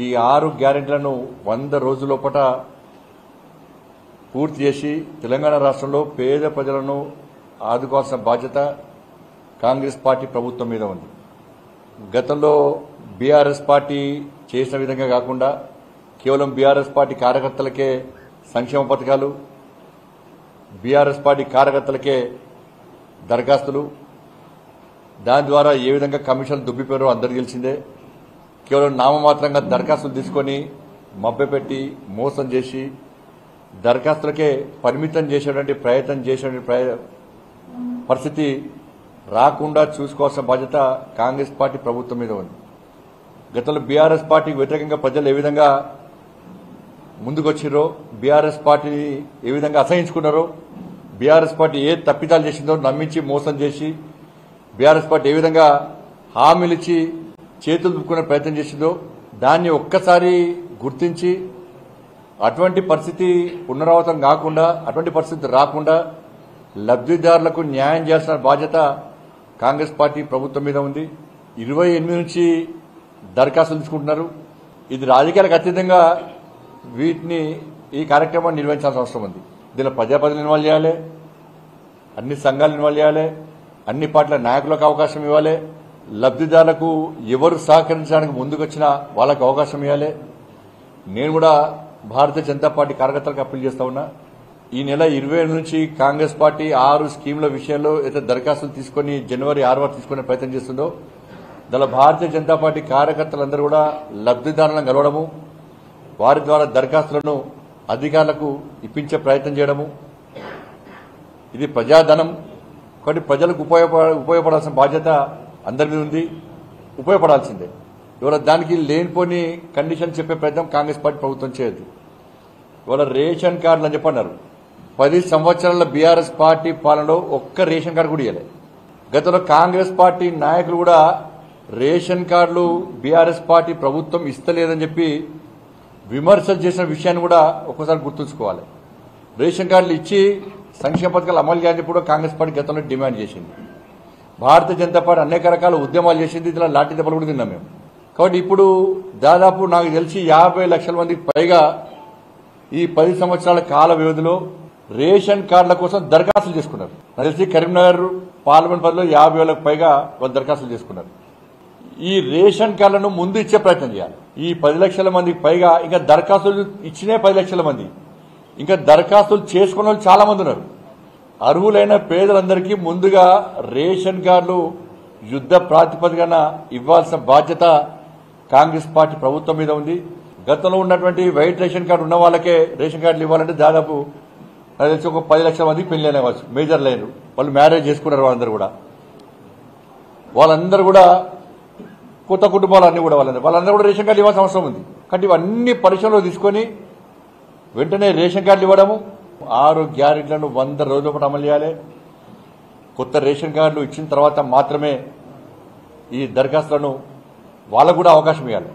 ఈ 6 గ్యారెంటీలను 100 రోజుల్లోపట పూర్తి చేసి తెలంగాణ రాష్ట్రంలో పేద ప్రజలను ఆదుకోవాల్సిన బాధ్యత కాంగ్రెస్ పార్టీ ప్రభుత్వం మీద ఉంది. గతంలో బీఆర్ఎస్ పార్టీ చేసిన విధంగా కాకుండా కేవలం బీఆర్ఎస్ పార్టీ కార్యకర్తలకే సంక్షేమ పథకాలు, బీఆర్ఎస్ పార్టీ కార్యకర్తలకే దరఖాస్తులు, దాని ద్వారా ఏ విధంగా కమిషన్లు దుబ్బిపోయారో అందరికీ తెలిసిందే. కేవలం నామమాత్రంగా దరఖాస్తులు తీసుకొని మభ్యపెట్టి మోసం చేసి దరఖాస్తులకే పరిమితం చేసేటువంటి ప్రయత్నం చేసేటువంటి పరిస్థితి రాకుండా చూసుకోవాల్సిన బాధ్యత కాంగ్రెస్ పార్టీ ప్రభుత్వం మీద ఉంది. గతంలో బీఆర్ఎస్ పార్టీకి వ్యతిరేకంగా ప్రజలు ఏ విధంగా ముందుకొచ్చిరో, బీఆర్ఎస్ పార్టీని ఏ విధంగా అసహించుకున్నారో, బీఆర్ఎస్ పార్టీ ఏ తప్పిదాలు చేసిందో నమ్మించి మోసం చేసి బీఆర్ఎస్ పార్టీ ఏ విధంగా హామీలిచ్చి చేతులు దుక్కునే ప్రయత్నం చేసిందో దాన్ని ఒక్కసారి గుర్తించి అటువంటి పరిస్థితి పునరావృతం కాకుండా, అటువంటి పరిస్థితి రాకుండా లబ్దిదారులకు న్యాయం చేయాల్సిన బాధ్యత కాంగ్రెస్ పార్టీ ప్రభుత్వం మీద ఉంది. 28 నుంచి దరఖాస్తులు తీసుకుంటున్నారు. ఇది రాజకీయాలకు అతీతంగా ఈ కార్యక్రమాన్ని నిర్వహించాల్సిన అవసరం ఉంది. దీనిలో ప్రజాప్రతినిధులు ఇన్వాల్వ్ చేయాలి, అన్ని సంఘాలు ఇన్వాల్వ్ చేయాలి, అన్ని పార్టీల నాయకులకు అవకాశం ఇవ్వాలి, లబ్దిదారులకు ఎవరు సహకరించడానికి ముందుకొచ్చినా వాళ్ళకు అవకాశం ఇవ్వాలి. నేను కూడా భారతీయ జనతా పార్టీ కార్యకర్తలకు అప్పీల్ చేస్తా ఉన్నా. ఈ నెల 27 నుంచి కాంగ్రెస్ పార్టీ 6 స్కీముల విషయంలో అయితే దరఖాస్తులు తీసుకుని జనవరి 6వ తీసుకునే ప్రయత్నం చేస్తుందో దానిలో భారతీయ జనతా పార్టీ కార్యకర్తలందరూ కూడా లబ్దిదారులను కలవడము, వారి ద్వారా దరఖాస్తులను అధికారులకు ఇప్పించే ప్రయత్నం చేయడము, ఇది ప్రజాధనం కాబట్టి ప్రజలకు ఉపయోగపడాల్సిన బాధ్యత అందరి మీద ఉంది. ఉపయోగపడాల్సిందే. ఇవాళ దానికి లేనిపోని కండిషన్ చెప్పే ప్రయత్నం కాంగ్రెస్ పార్టీ ప్రభుత్వం చేయదు. ఇవాళ రేషన్ కార్డులు అని చెప్పన్నారు. 10 సంవత్సరాల బీఆర్ఎస్ పార్టీ పాలనలో ఒక్క రేషన్ కార్డు కూడా ఇవ్వలే. గతంలో కాంగ్రెస్ పార్టీ నాయకులు కూడా రేషన్ కార్డులు బీఆర్ఎస్ పార్టీ ప్రభుత్వం ఇస్తలేదని చెప్పి విమర్శలు చేసిన విషయాన్ని కూడా ఒక్కసారి గుర్తుంచుకోవాలి. రేషన్ కార్డులు ఇచ్చి సంక్షేమ పథకాలు అమలు చేయాలని కూడా కాంగ్రెస్ పార్టీ గతంలో డిమాండ్ చేసింది. భారతీయ జనతా పార్టీ అనేక రకాల ఉద్యమాలు చేసింది. ఇందులో లాఠీ దెబ్బలు కూడా తిన్నాం మేము. కాబట్టి ఇప్పుడు దాదాపు నాకు తెలిసి 50 లక్షల మందికి పైగా ఈ 10 సంవత్సరాల కాల వ్యవధిలో రేషన్ కార్డుల కోసం దరఖాస్తులు చేసుకున్నారు. నాకు తెలిసి కరీంనగర్ పార్లమెంట్ పరిధిలో 50,000కు పైగా వాళ్ళు దరఖాస్తులు చేసుకున్నారు. ఈ రేషన్ కార్డులను ముందు ఇచ్చే ప్రయత్నం చేయాలి. ఈ 10 లక్షల మందికి పైగా ఇంకా దరఖాస్తులు ఇచ్చినే 10 లక్షల మంది, ఇంకా దరఖాస్తులు చేసుకున్న వాళ్ళు చాలా మంది ఉన్నారు. అర్హులైన పేదలందరికీ ముందుగా రేషన్ కార్డులు యుద్ధ ప్రాతిపదికన ఇవ్వాల్సిన బాధ్యత కాంగ్రెస్ పార్టీ ప్రభుత్వం మీద ఉంది. గతంలో ఉన్నటువంటి వైట్ రేషన్ కార్డు ఉన్న వాళ్ళకే రేషన్ కార్డులు ఇవ్వాలంటే దాదాపు నాకు తెలిసి ఒక 10 లక్షల మందికి పెళ్లి అయిన వాళ్ళు మేజర్ లైన్ వాళ్ళు మ్యారేజ్ చేసుకున్నారు. వాళ్ళందరూ కూడా కొత్త కుటుంబాలు అన్ని కూడా వాళ్ళందరూ కూడా రేషన్ కార్డు ఇవ్వాల్సిన అవసరం ఉంది. కాబట్టి ఇవన్నీ పరిశ్రమలో తీసుకొని వెంటనే రేషన్ కార్డులు ఇవ్వడము, 6 గ్యారెంటీలను 100 రోజుల పాటు అమలు చేయాలి. కొత్త రేషన్ కార్డులు ఇచ్చిన తర్వాత మాత్రమే ఈ దరఖాస్తులను వాళ్ళకు కూడా అవకాశం ఇవ్వాలి.